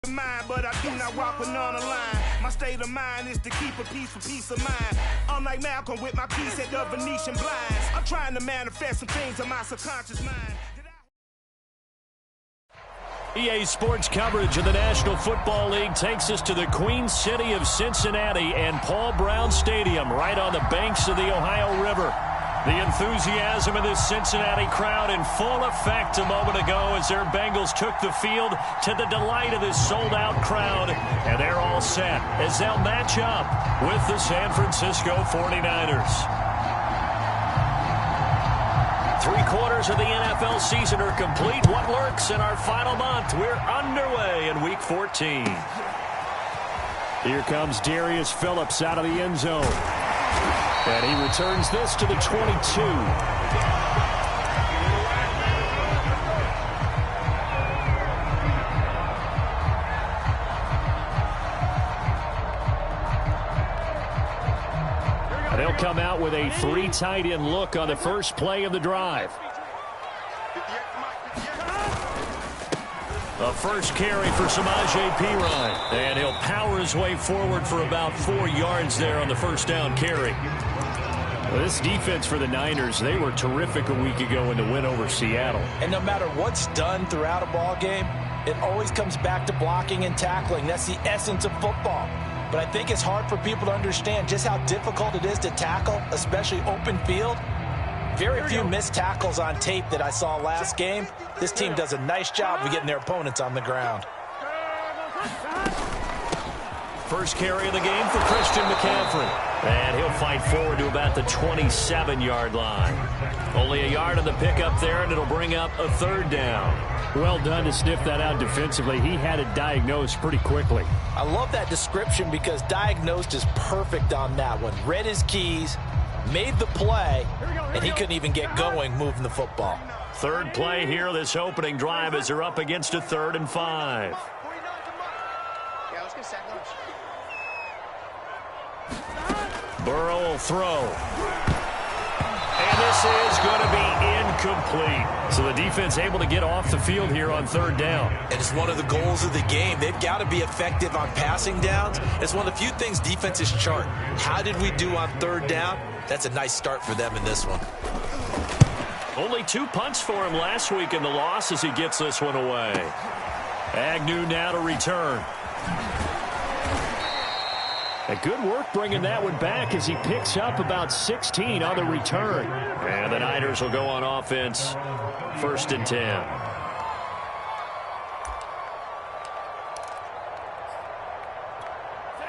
Mind, but I do not walk another line. My state of mind is to keep a peace for peace of mind. Unlike Malcolm with my piece at the Venetian blinds, I'm trying to manifest some things in my subconscious mind. EA Sports coverage of the National Football League takes us to the Queen City of Cincinnati and Paul Brown Stadium right on the banks of the Ohio River. The enthusiasm of this Cincinnati crowd in full effect a moment ago as their Bengals took the field to the delight of this sold-out crowd. And they're all set as they'll match up with the San Francisco 49ers. 3/4 of the NFL season are complete. What lurks in our final month? We're underway in Week 14. Here comes Darius Phillips out of the end zone. And he returns this to the 22. And they'll come out with a 3 tight end look on the first play of the drive. A first carry for Samaje Perine. And he'll power his way forward for about 4 yards there on the first down carry. Well, this defense for the Niners, they were terrific a week ago in the win over Seattle. And no matter what's done throughout a ball game, it always comes back to blocking and tackling. That's the essence of football. But I think it's hard for people to understand just how difficult it is to tackle, especially open field. Very few missed tackles on tape that I saw last game. This team does a nice job of getting their opponents on the ground. First carry of the game for Christian McCaffrey. And he'll fight forward to about the 27-yard line. Only a yard on the pickup there, and it'll bring up a 3rd down. Well done to sniff that out defensively. He had it diagnosed pretty quickly. I love that description because diagnosed is perfect on that one. Read his keys, made the play, and he couldn't even get going moving the football. Third play here, this opening drive, as they're up against a 3rd and 5. Burrow will throw. And this is going to be incomplete. So the defense able to get off the field here on 3rd down. And it's one of the goals of the game. They've got to be effective on passing downs. It's one of the few things defenses chart. How did we do on 3rd down? That's a nice start for them in this one. Only 2 punts for him last week in the loss as he gets this one away. Agnew now to return. A good work bringing that one back as he picks up about 16 on the return. And the Niners will go on offense. 1st and 10.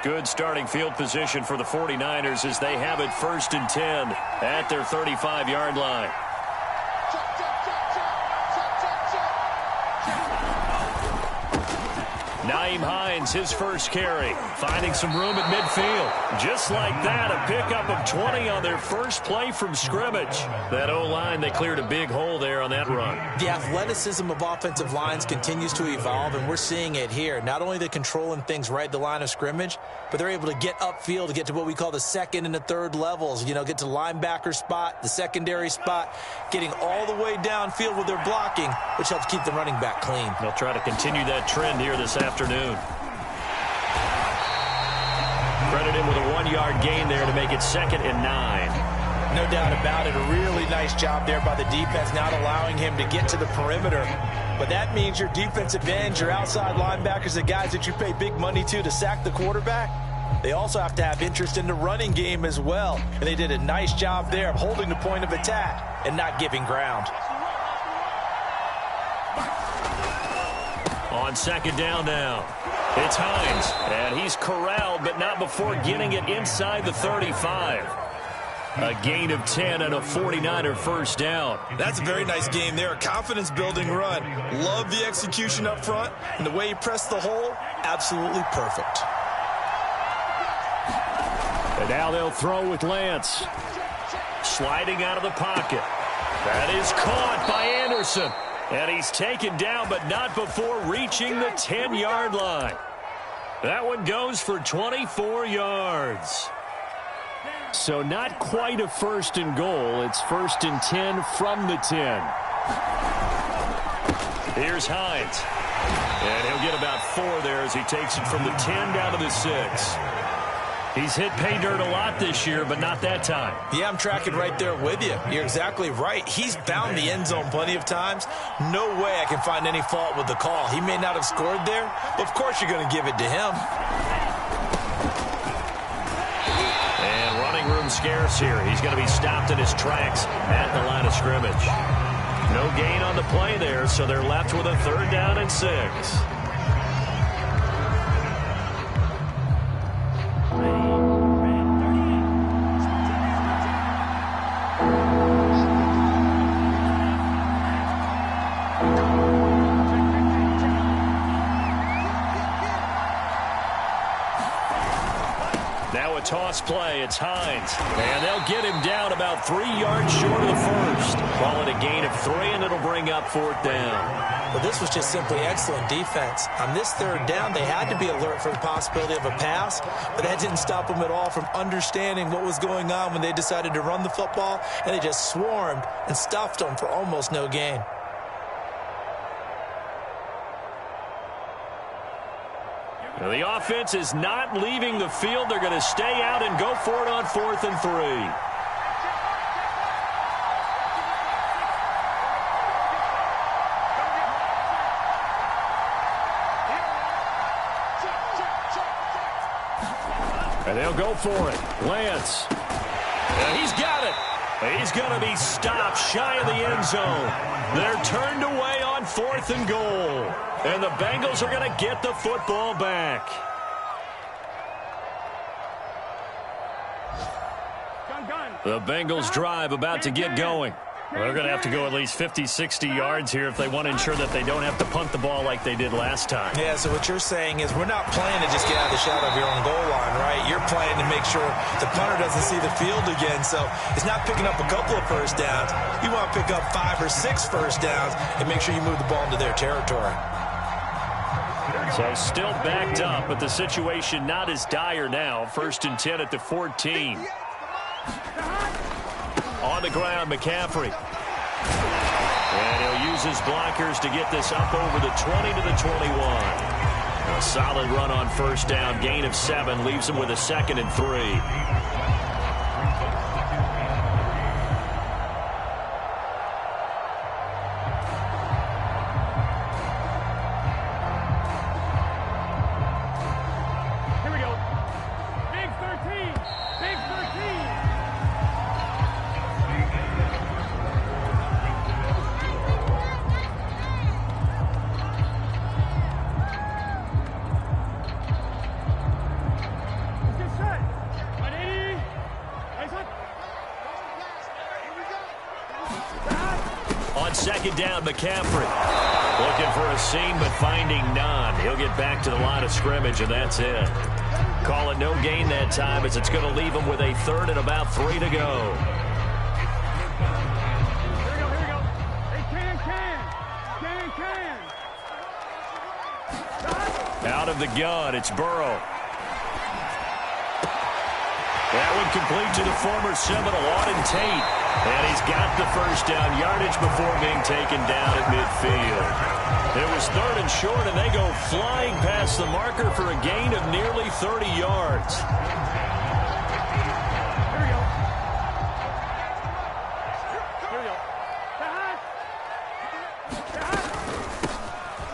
Good starting field position for the 49ers as they have it 1st and 10 at their 35-yard line. Nyheim Hines, his first carry, finding some room at midfield. Just like that, a pickup of 20 on their first play from scrimmage. That O-line, they cleared a big hole there on that run. The athleticism of offensive lines continues to evolve, and we're seeing it here. Not only are they controlling things right at the line of scrimmage, but they're able to get upfield to get to what we call the 2nd and the 3rd levels. You know, get to the linebacker spot, the secondary spot, getting all the way downfield with their blocking, which helps keep the running back clean. They'll try to continue that trend here this afternoon. Credit him with a 1-yard gain there to make it 2nd and 9. No doubt about it. A really nice job there by the defense, not allowing him to get to the perimeter. But that means your defensive ends, your outside linebackers, the guys that you pay big money to sack the quarterback, they also have to have interest in the running game as well. And they did a nice job there of holding the point of attack and not giving ground. On 2nd down now, it's Hines, and he's corralled, but not before getting it inside the 35. A gain of 10 and a 49er first down. That's a very nice game there. A confidence-building run. Love the execution up front, and the way he pressed the hole, absolutely perfect. And now they'll throw with Lance. Sliding out of the pocket. That is caught by Anderson. And he's taken down, but not before reaching the 10-yard line. That one goes for 24 yards. So not quite a 1st and goal. It's 1st and 10 from the 10. Here's Hines. And he'll get about 4 there as he takes it from the 10 down to the 6. He's hit pay dirt a lot this year, but not that time. Yeah, I'm tracking right there with you. You're exactly right. He's found the end zone plenty of times. No way I can find any fault with the call. He may not have scored there, but of course you're going to give it to him. And running room scarce here. He's going to be stopped in his tracks at the line of scrimmage. No gain on the play there, so they're left with a 3rd down and 6. Now a toss play. It's Hines. And they'll get him down about 3 yards short of the first. Call it a gain of 3, and it'll bring up 4th down. Well, this was just simply excellent defense. On this 3rd down, they had to be alert for the possibility of a pass, but that didn't stop them at all from understanding what was going on when they decided to run the football, and they just swarmed and stuffed them for almost no gain. Now, the offense is not leaving the field. They're going to stay out and go for it on 4th and 3. And they'll go for it. Lance. And he's got it. He's going to be stopped shy of the end zone. They're turned away on 4th and goal. And the Bengals are going to get the football back. The Bengals drive about to get going. Well, they're going to have to go at least 50, 60 yards here if they want to ensure that they don't have to punt the ball like they did last time. Yeah, so what you're saying is we're not playing to just get out of the shadow of your own goal line, right? You're playing to make sure the punter doesn't see the field again. So it's not picking up a couple of first downs. You want to pick up 5 or 6 first downs and make sure you move the ball into their territory. So still backed up, but the situation not as dire now. 1st and 10 at the 14. On the ground, McCaffrey. And he'll use his blockers to get this up over the 20 to the 21. A solid run on 1st down. Gain of 7 leaves him with a 2nd and 3. On 2nd down, McCaffrey looking for a seam but finding none. He'll get back to the line of scrimmage, and that's it. Call it no gain that time as it's going to leave him with a 3rd and about 3 to go. Out of the gun, it's Burrow. That one complete to the former Seminole, Auden Tate. And he's got the 1st down yardage before being taken down at midfield. It was 3rd and short, and they go flying past the marker for a gain of nearly 30 yards.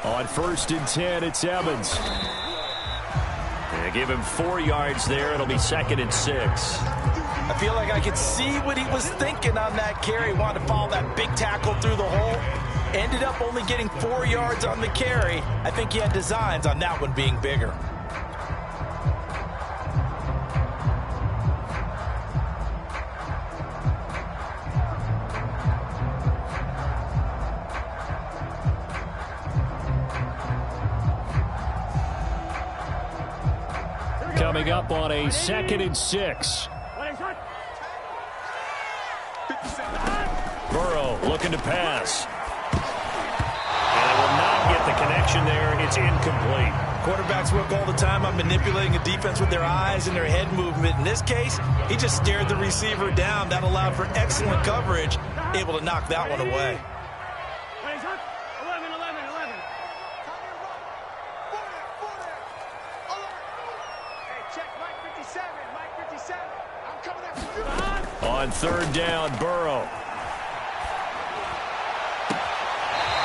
On 1st and 10, it's Evans. They give him 4 yards there. It'll be 2nd and 6. I feel like I could see what he was thinking on that carry. Wanted to follow that big tackle through the hole. Ended up only getting 4 yards on the carry. I think he had designs on that one being bigger. Coming up on a 2nd and 6. Burrow looking to pass. And they will not get the connection there. It's incomplete. Quarterbacks work all the time on manipulating a defense with their eyes and their head movement. In this case, he just stared the receiver down. That allowed for excellent coverage, able to knock that one away. On third down, Burrow.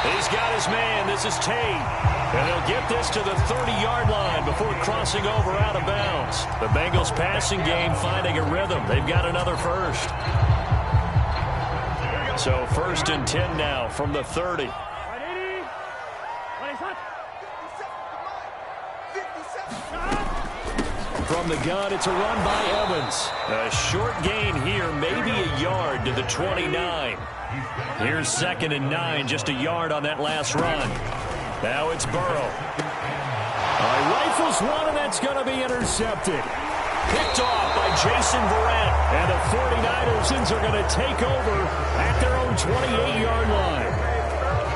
He's got his man. This is Tate. And he'll get this to the 30-yard line before crossing over out of bounds. The Bengals passing game finding a rhythm. They've got another first. So 1st and 10 now from the 30. From the gun, it's a run by Evans. A short gain here, maybe a yard to the 29. Here's 2nd and 9, just a yard on that last run. Now it's Burrow. Rifles one, and that's going to be intercepted. Picked off by Jason Verrett. And the 49ers are going to take over at their own 28-yard line.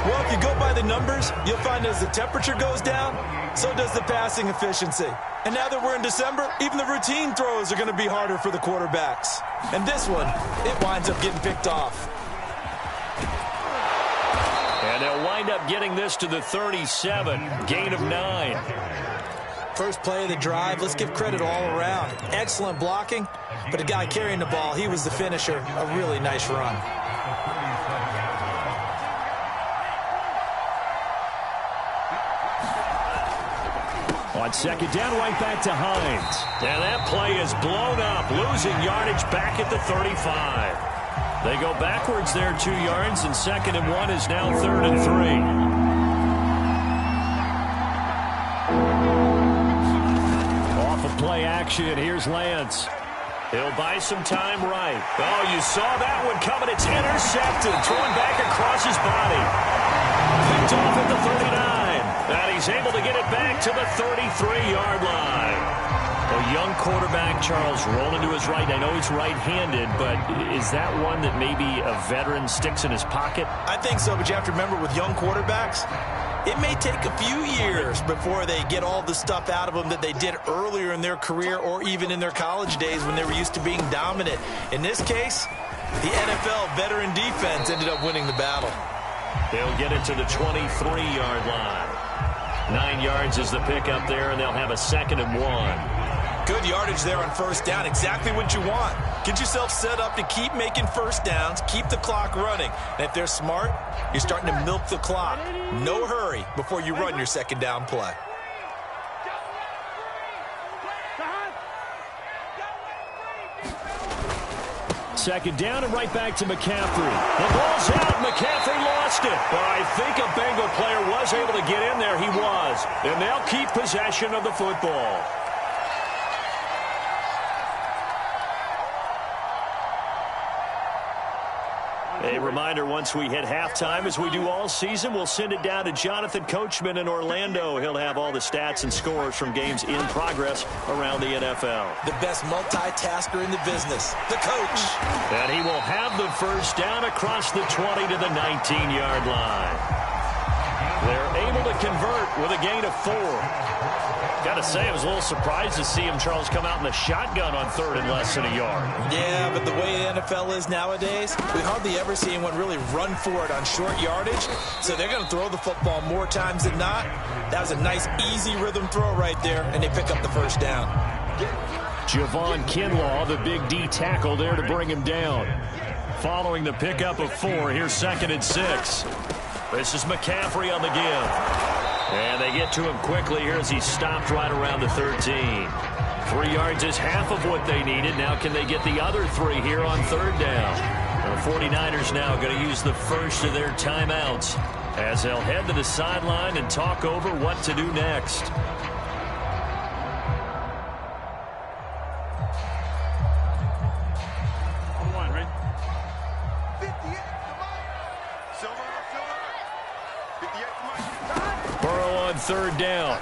Well, if you go by the numbers, you'll find as the temperature goes down, so does the passing efficiency. And now that we're in December, even the routine throws are going to be harder for the quarterbacks. And this one, it winds up getting picked off. And they'll wind up getting this to the 37, gain of 9. First play of the drive, let's give credit all around. Excellent blocking, but the guy carrying the ball, he was the finisher. A really nice run. On 2nd down, right back to Hines. And that play is blown up, losing yardage back at the 35. They go backwards there 2 yards, and 2nd and 1 is now 3rd and 3. Off of play action, here's Lance. He'll buy some time right. Oh, you saw that one coming. It's intercepted, thrown back across his body. Picked off at the 39. And he's able to get it back to the 33-yard line. A young quarterback, Charles, rolling to his right. I know he's right-handed, but is that one that maybe a veteran sticks in his pocket? I think so, but you have to remember with young quarterbacks, it may take a few years before they get all the stuff out of them that they did earlier in their career or even in their college days when they were used to being dominant. In this case, the NFL veteran defense ended up winning the battle. They'll get it to the 23-yard line. 9 yards is the pickup there, and they'll have a 2nd and 1. Good yardage there on first down. Exactly what you want. Get yourself set up to keep making first downs, keep the clock running. And if they're smart, you're starting to milk the clock. No hurry before you run your 2nd down play. Second down and right back to McCaffrey. The ball's out. McCaffrey lost it. But I think a Bengal player was able to get in there. He was. And they'll keep possession of the football. A reminder, once we hit halftime, as we do all season, we'll send it down to Jonathan Coachman in Orlando. He'll have all the stats and scores from games in progress around the NFL. The best multitasker in the business, the coach. And he will have the first down across the 20 to the 19-yard line. They're able to convert with a gain of 4. Got to say, I was a little surprised to see him, Charles, come out in the shotgun on 3rd and less than a yard. Yeah, but the way the NFL is nowadays, we hardly ever see anyone really run for it on short yardage. So they're going to throw the football more times than not. That was a nice, easy rhythm throw right there, and they pick up the first down. Javon Kinlaw, the big D tackle there to bring him down. Following the pickup of 4, here's 2nd and 6. This is McCaffrey on the give. And they get to him quickly here as he's stopped right around the 13. 3 yards is half of what they needed. Now can they get the other 3 here on 3rd down? The 49ers now going to use the first of their timeouts as they'll head to the sideline and talk over what to do next. Burrow on 3rd down.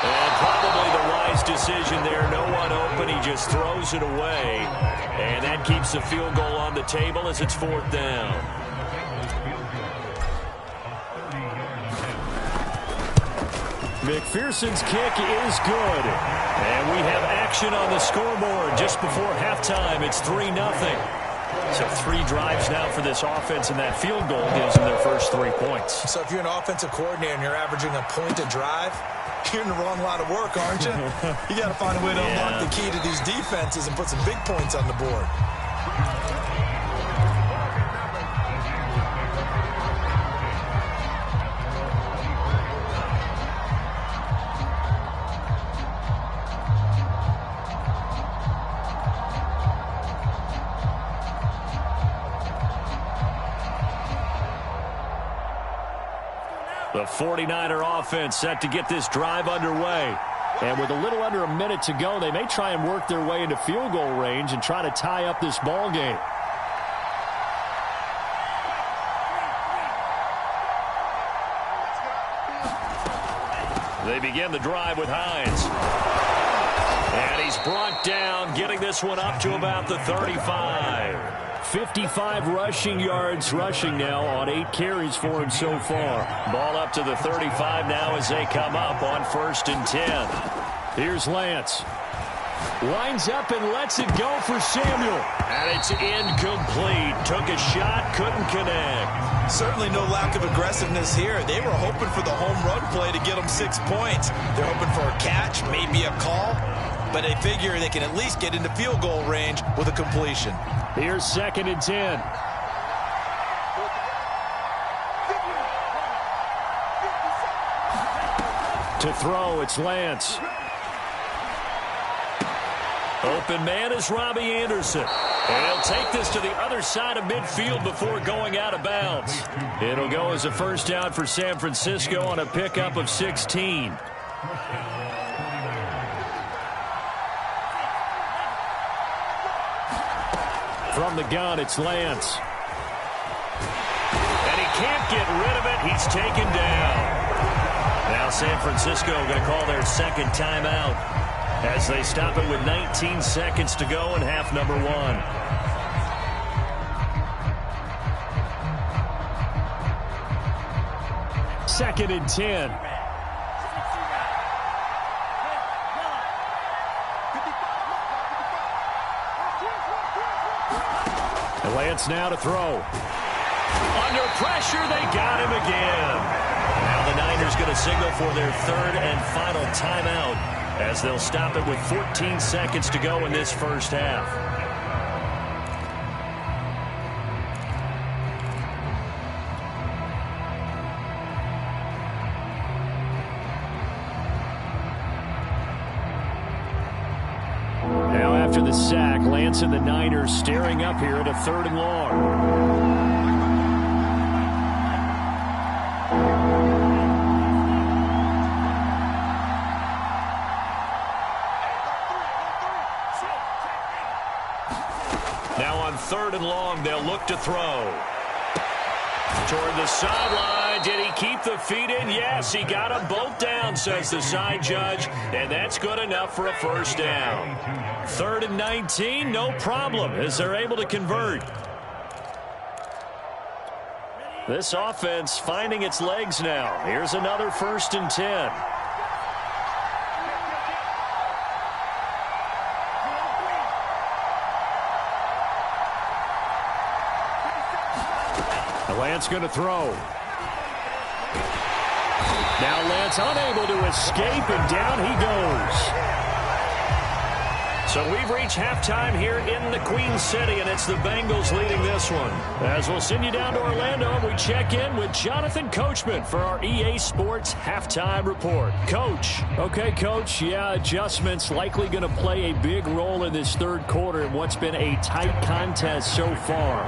And probably the wise decision there. No one open. He just throws it away. And that keeps the field goal on the table as it's 4th down. McPherson's kick is good. And we have action on the scoreboard just before halftime. It's 3-0. So 3 drives now for this offense, and that field goal gives them their first 3 points. So if you're an offensive coordinator and you're averaging a point a drive, you're in the wrong line of work, aren't you? You got to find a way to unlock the key to these defenses and put some big points on the board. The 49er offense set to get this drive underway. And with a little under a minute to go, they may try and work their way into field goal range and try to tie up this ball game. They begin the drive with Hines. And he's brought down, getting this one up to about the 35. 55 rushing yards rushing now on 8 carries for him so far. Ball up to the 35 now as they come up on 1st and 10. Here's Lance. Lines up and lets it go for Samuel. And it's incomplete. Took a shot, couldn't connect. Certainly no lack of aggressiveness here. They were hoping for the home run play to get them 6 points. They're hoping for a catch, maybe a call. But they figure they can at least get into field goal range with a completion. Here's 2nd and 10. To throw, it's Lance. Open man is Robbie Anderson. And he'll take this to the other side of midfield before going out of bounds. It'll go as a first down for San Francisco on a pickup of 16. From the gun, it's Lance. And he can't get rid of it. He's taken down. Now San Francisco going to call their 2nd timeout as they stop it with 19 seconds to go in half number 1. Second and 10. Lance now to throw. Under pressure, they got him again. Now the Niners going to signal for their 3rd and final timeout as they'll stop it with 14 seconds to go in this first half. After the sack, Lance and the Niners staring up here at a 3rd and long. Now on 3rd and long, they'll look to throw. Toward the sideline. Did he keep the feet in? Yes, he got them both down, says the side judge, and that's good enough for a first down. 3rd and 19, no problem, as they're able to convert. This offense finding its legs now. Here's another 1st and 10. Lance going to throw. Now Lance unable to escape, and down he goes. So we've reached halftime here in the Queen City, and it's the Bengals leading this one. As we'll send you down to Orlando, and we check in with Jonathan Coachman for our EA Sports Halftime Report. Coach. Okay, Coach, yeah, adjustments likely going to play a big role in this 3rd quarter in what's been a tight contest so far.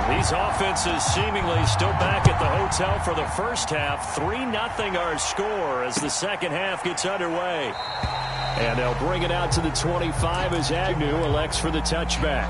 These offenses seemingly still back at the hotel for the first half. 3-0 our score as the 2nd half gets underway. And they'll bring it out to the 25 as Agnew elects for the touchback.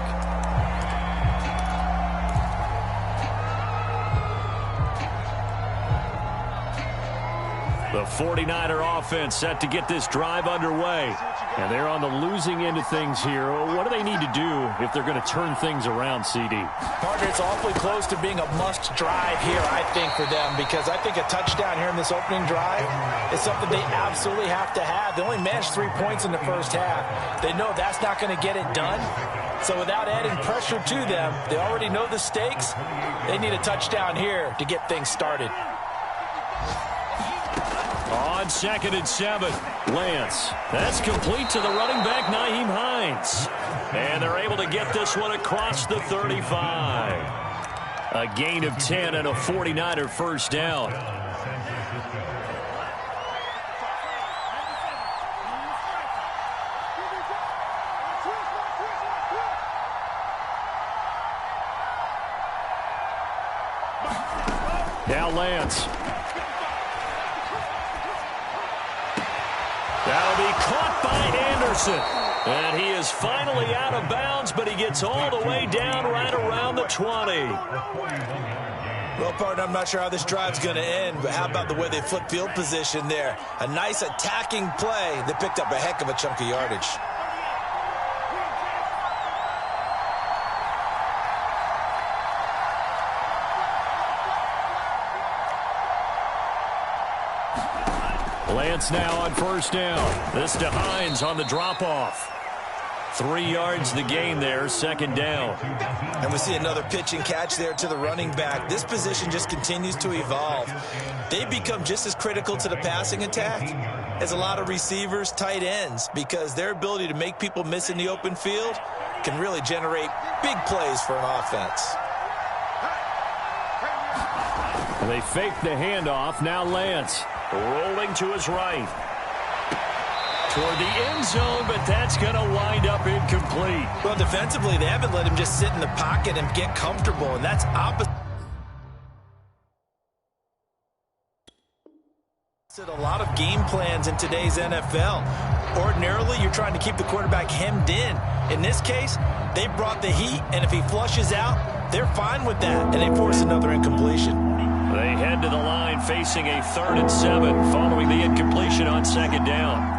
The 49er offense set to get this drive underway. And they're on the losing end of things here. What do they need to do if they're going to turn things around, CD? Partner, it's awfully close to being a must drive here, I think, for them, because I think a touchdown here in this opening drive is something they absolutely have to have. They only managed 3 points in the first half. They know that's not going to get it done. So without adding pressure to them, they already know the stakes. They need a touchdown here to get things started. On 2nd and 7, Lance. That's complete to the running back, Nyheim Hines. And they're able to get this one across the 35. A gain of 10 and a 49er first down. Now Lance. That'll be caught by Anderson. And he is finally out of bounds, but he gets all the way down right around the 20. Well, partner, I'm not sure how this drive's going to end, but how about the way they flip field position there? A nice attacking play that picked up a heck of a chunk of yardage. Lance now on first down. This to Hines on the drop-off. 3 yards the gain there, second down. And we see another pitch and catch there to the running back. This position just continues to evolve. They become just as critical to the passing attack as a lot of receivers, tight ends, because their ability to make people miss in the open field can really generate big plays for an offense. They fake the handoff. Now Lance rolling to his right. Toward the end zone, but that's going to wind up incomplete. Well, defensively, they haven't let him just sit in the pocket and get comfortable, and that's opposite a lot of game plans in today's NFL. Ordinarily, you're trying to keep the quarterback hemmed in. In this case, they brought the heat, and if he flushes out, they're fine with that, and they force another incompletion. They head to the line facing a 3rd and 7 following the incompletion on second down.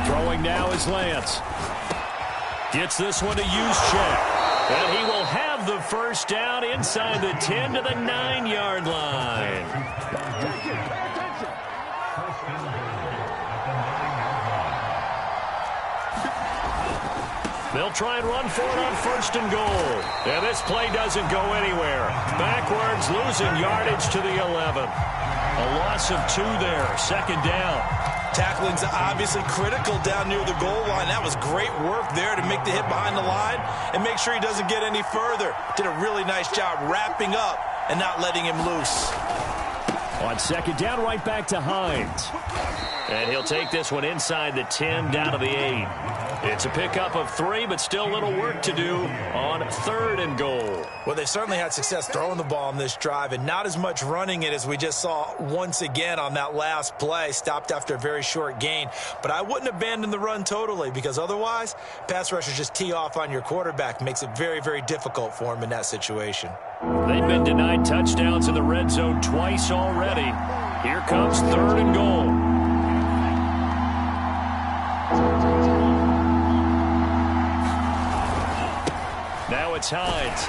Throwing now is Lance. Gets this one to Juszczyk. And he will have the first down inside the 10 to the 9-yard line. They'll try and run for it on 1st and goal. And this play doesn't go anywhere. Backwards, losing yardage to the 11. A loss of 2 there, second down. Tackling's obviously critical down near the goal line. That was great work there to make the hit behind the line and make sure he doesn't get any further. Did a really nice job wrapping up and not letting him loose. On second down, right back to Hines. And he'll take this one inside the 10 down to the 8. It's a pickup of 3, but still a little work to do on 3rd and goal. Well, they certainly had success throwing the ball on this drive and not as much running it as we just saw once again on that last play. Stopped after a very short gain. But I wouldn't abandon the run totally because otherwise, pass rushers just tee off on your quarterback. Makes it very, very difficult for him in that situation. They've been denied touchdowns in the red zone twice already. Here comes 3rd and goal. Now it's Hines.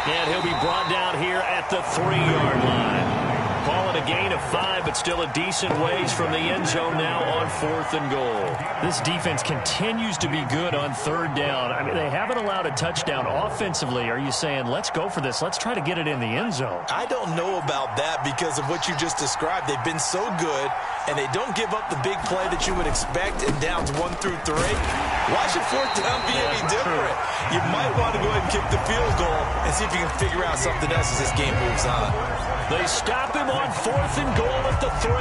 And he'll be brought down here at the 3-yard line. Calling a gain of 5, but still a decent ways from the end zone now on 4th and goal. This defense continues to be good on 3rd down. I mean, they haven't allowed a touchdown offensively. Are you saying, let's go for this? Let's try to get it in the end zone. I don't know about that because of what you just described. They've been so good, and they don't give up the big play that you would expect in downs 1 through 3. Why should 4th down be any different? You might want to go ahead and kick the field goal and see if you can figure out something else as this game moves on. They stop him on 4th and goal at the 3.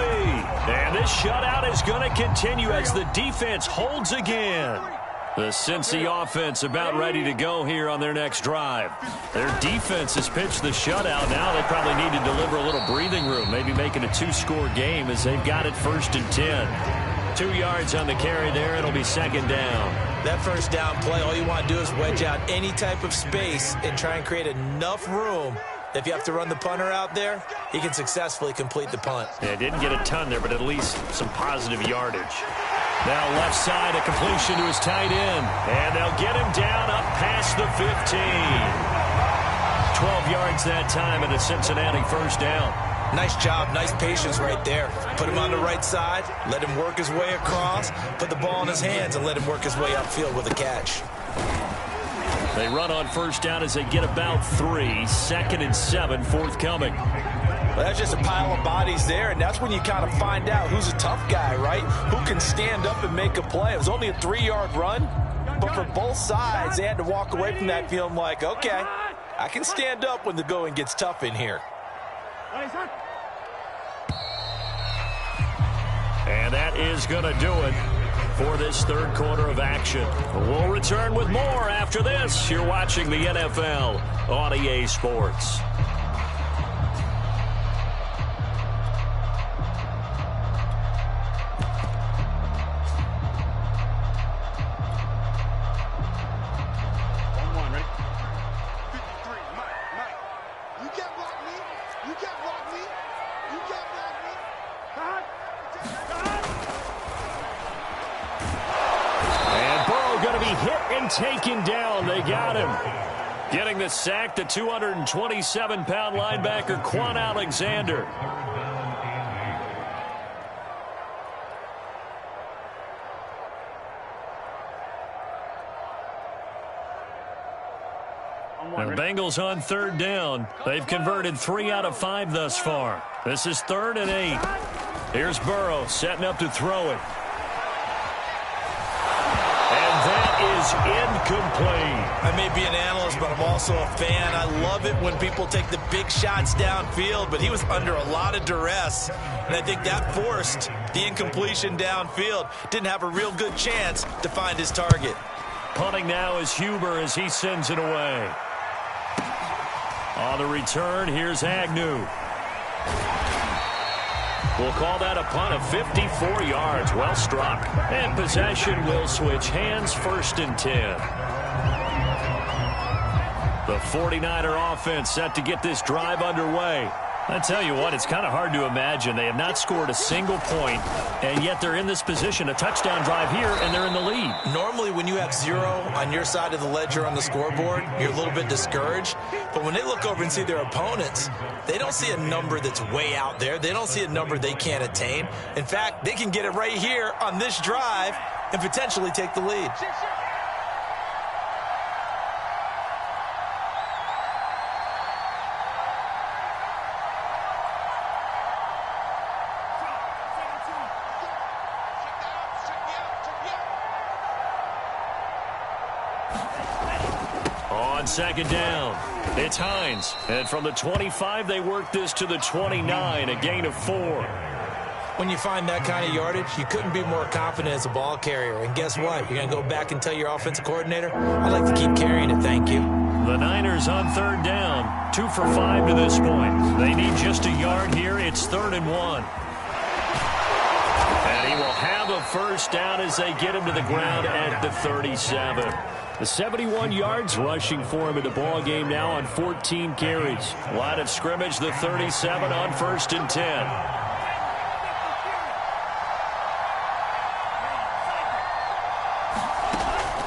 And this shutout is going to continue as the defense holds again. The Cincy offense about ready to go here on their next drive. Their defense has pitched the shutout. Now they probably need to deliver a little breathing room, maybe making a 2-score game as they've got it 1st and 10. 2 yards on the carry there. It'll be second down. That first down play, all you want to do is wedge out any type of space and try and create enough room. If you have to run the punter out there, he can successfully complete the punt. Yeah, didn't get a ton there, but at least some positive yardage. Now left side, a completion to his tight end. And they'll get him down up past the 15. 12 yards that time, and a Cincinnati first down. Nice job, nice patience right there. Put him on the right side, let him work his way across, put the ball in his hands, and let him work his way upfield with a catch. They run on first down as they get about 3. 2nd and 7 forthcoming. Well, that's just a pile of bodies there, and that's when you kind of find out who's a tough guy, right? Who can stand up and make a play. It was only a 3-yard run, but for both sides, they had to walk away from that feeling like, okay, I can stand up when the going gets tough in here. And that is going to do it for this third quarter of action. We'll return with more after this. You're watching the NFL on EA Sports. Taken down. They got him. Getting the sack, the 227-pound linebacker, Quan Alexander. The Bengals on third down. They've converted 3 out of 5 thus far. This is 3rd and 8. Here's Burrow setting up to throw it. Is incomplete. I may be an analyst, but I'm also a fan. I love it when people take the big shots downfield, but he was under a lot of duress, and I think that forced the incompletion downfield. Didn't have a real good chance to find his target. Punting now is Huber as he sends it away. On the return, here's Agnew. We'll call that a punt of 54 yards. Well struck. And possession will switch hands, 1st and 10. The 49er offense set to get this drive underway. I tell you what, it's kind of hard to imagine. They have not scored a single point, and yet they're in this position, a touchdown drive here, and they're in the lead. Normally, when you have 0 on your side of the ledger on the scoreboard, you're a little bit discouraged. But when they look over and see their opponents, they don't see a number that's way out there. They don't see a number they can't attain. In fact, they can get it right here on this drive and potentially take the lead. On 2nd down, it's Hines. And from the 25, they work this to the 29, a gain of 4. When you find that kind of yardage, you couldn't be more confident as a ball carrier. And guess what? You're going to go back and tell your offensive coordinator, I'd like to keep carrying it, thank you. The Niners on 3rd down, 2 for 5 to this point. They need just a yard here. It's 3rd and 1. And he will have a first down as they get him to the ground at the 37. The 71 yards rushing for him in the ball game now on 14 carries. Line of scrimmage, the 37 on 1st and 10.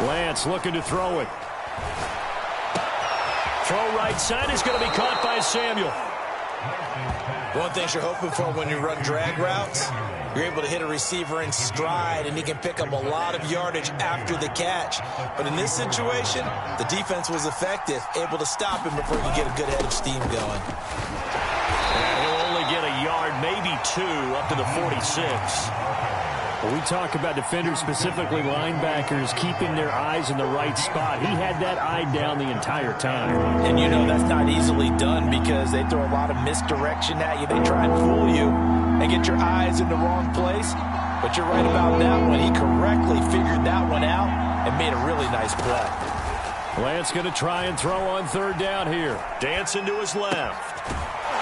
Lance looking to throw it. Throw right side is going to be caught by Samuel. One thing you're hoping for when you run drag routes, you're able to hit a receiver in stride, and he can pick up a lot of yardage after the catch. But in this situation, the defense was effective, able to stop him before he could get a good head of steam going. And he'll only get a yard, maybe 2, up to the 46. When we talk about defenders, specifically linebackers, keeping their eyes in the right spot, he had that eye down the entire time. And you know that's not easily done because they throw a lot of misdirection at you. They try and fool you and get your eyes in the wrong place. But you're right about that one. He correctly figured that one out and made a really nice play. Lance going to try and throw on 3rd down here. Dancing to his left.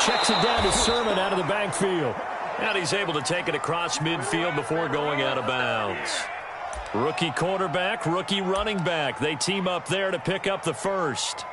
Checks it down to Sermon out of the backfield. And he's able to take it across midfield before going out of bounds. Rookie quarterback, rookie running back. They team up there to pick up the first.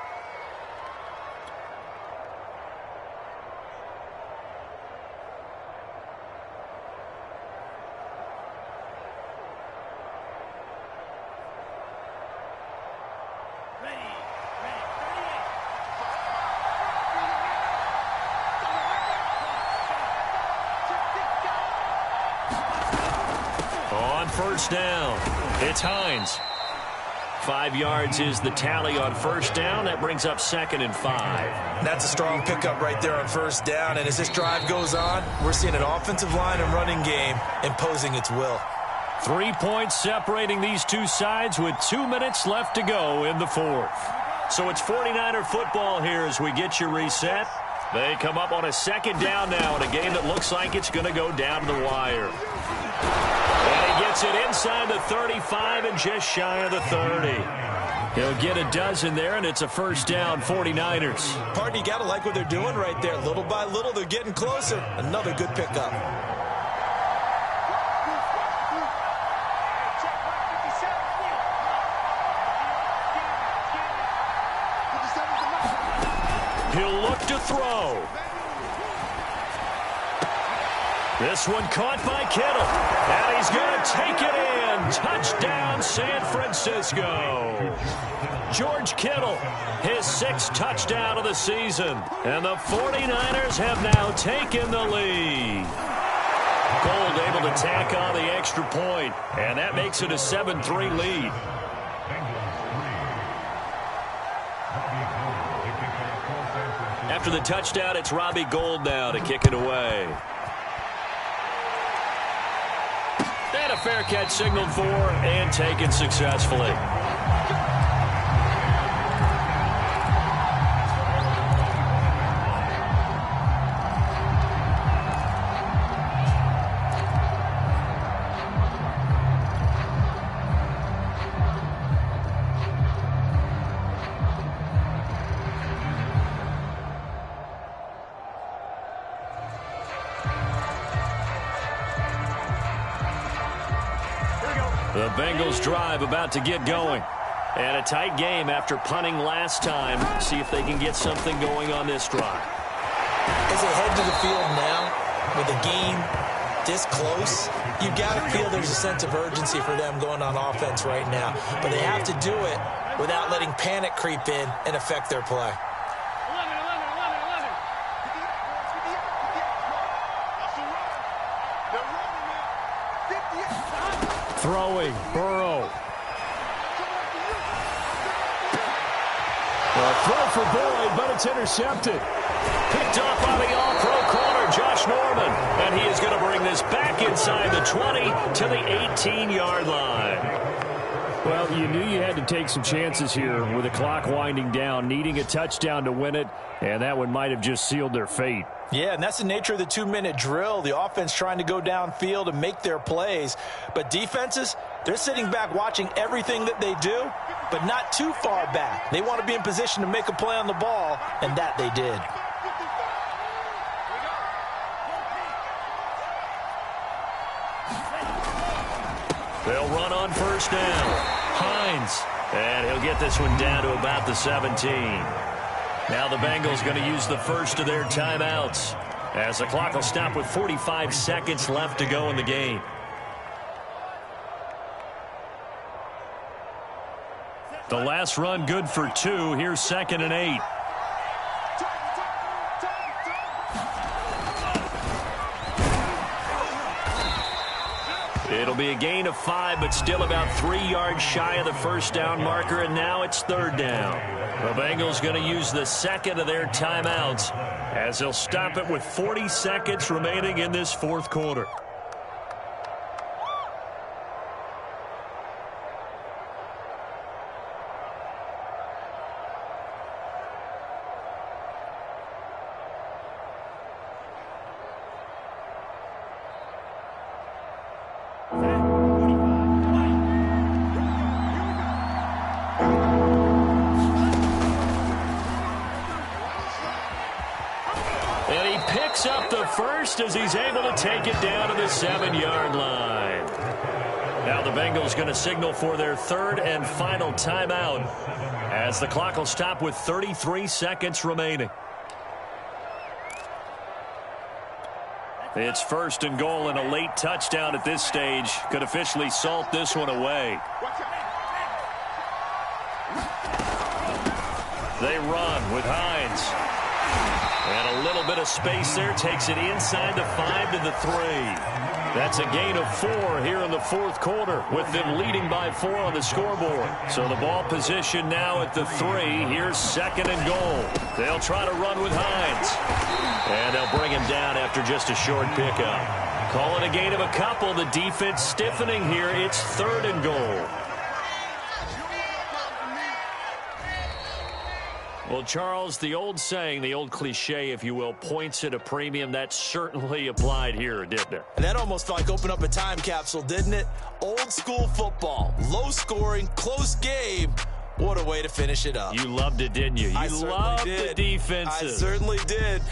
On first down, it's Hines. 5 yards is the tally on first down. That brings up 2nd and 5. That's a strong pickup right there on first down. And as this drive goes on, we're seeing an offensive line and running game imposing its will. 3 points separating these two sides with 2 minutes left to go in the fourth. So it's 49er football here as we get you reset. They come up on a 2nd down now in a game that looks like it's going to go down to the wire. And he gets it inside the 35 and just shy of the 30. He'll get a dozen there, and it's a first down, 49ers. Pardon, you got to like what they're doing right there. Little by little, they're getting closer. Another good pickup. He'll look to throw. This one caught by Kittle. And he's going to take it in. Touchdown, San Francisco. George Kittle, his 6th touchdown of the season. And the 49ers have now taken the lead. Gold able to tack on the extra point. And that makes it a 7-3 lead. After the touchdown, it's Robbie Gould now to kick it away. And a fair catch signaled for and taken successfully. The Bengals drive about to get going. And a tight game after punting last time. See if they can get something going on this drive. As they head to the field now, with the game this close, you've got to feel there's a sense of urgency for them going on offense right now. But they have to do it without letting panic creep in and affect their play. Throwing, Burrow. Throw for Boyd, but it's intercepted. Picked up by the all-pro corner, Josh Norman. And he is going to bring this back inside the 20 to the 18-yard line. Well, you knew you had to take some chances here with the clock winding down, needing a touchdown to win it, and that one might have just sealed their fate. Yeah, and that's the nature of the 2-minute drill. The offense trying to go downfield and make their plays. But defenses, they're sitting back watching everything that they do, but not too far back. They want to be in position to make a play on the ball, and that they did. They'll run on first down. Hines. And he'll get this one down to about the 17. Now the Bengals going to use the first of their timeouts as the clock will stop with 45 seconds left to go in the game. The last run good for 2. Here's 2nd and 8. It'll be a gain of 5, but still about 3 yards shy of the first down marker, and now it's 3rd down. The Bengals going to use the second of their timeouts as they'll stop it with 40 seconds remaining in this fourth quarter. Up the first as he's able to take it down to the 7-yard line. Now the Bengals going to signal for their 3rd and final timeout as the clock will stop with 33 seconds remaining. It's 1st and goal, and a late touchdown at this stage could officially salt this one away. They run with Hines. And a little bit of space there. Takes it inside the 5 to the 3. That's a gain of 4 here in the fourth quarter, with them leading by 4 on the scoreboard. So the ball position now at the 3. Here's 2nd and goal. They'll try to run with Hines. And they'll bring him down after just a short pickup. Calling a gain of a couple. The defense stiffening here. It's 3rd and goal. Well, Charles, the old saying, the old cliche, if you will, points at a premium, that certainly applied here, didn't it? That almost felt like opened up a time capsule, didn't it? Old school football, low scoring, close game. What a way to finish it up. You loved it, didn't you? You loved the defenses. I certainly did.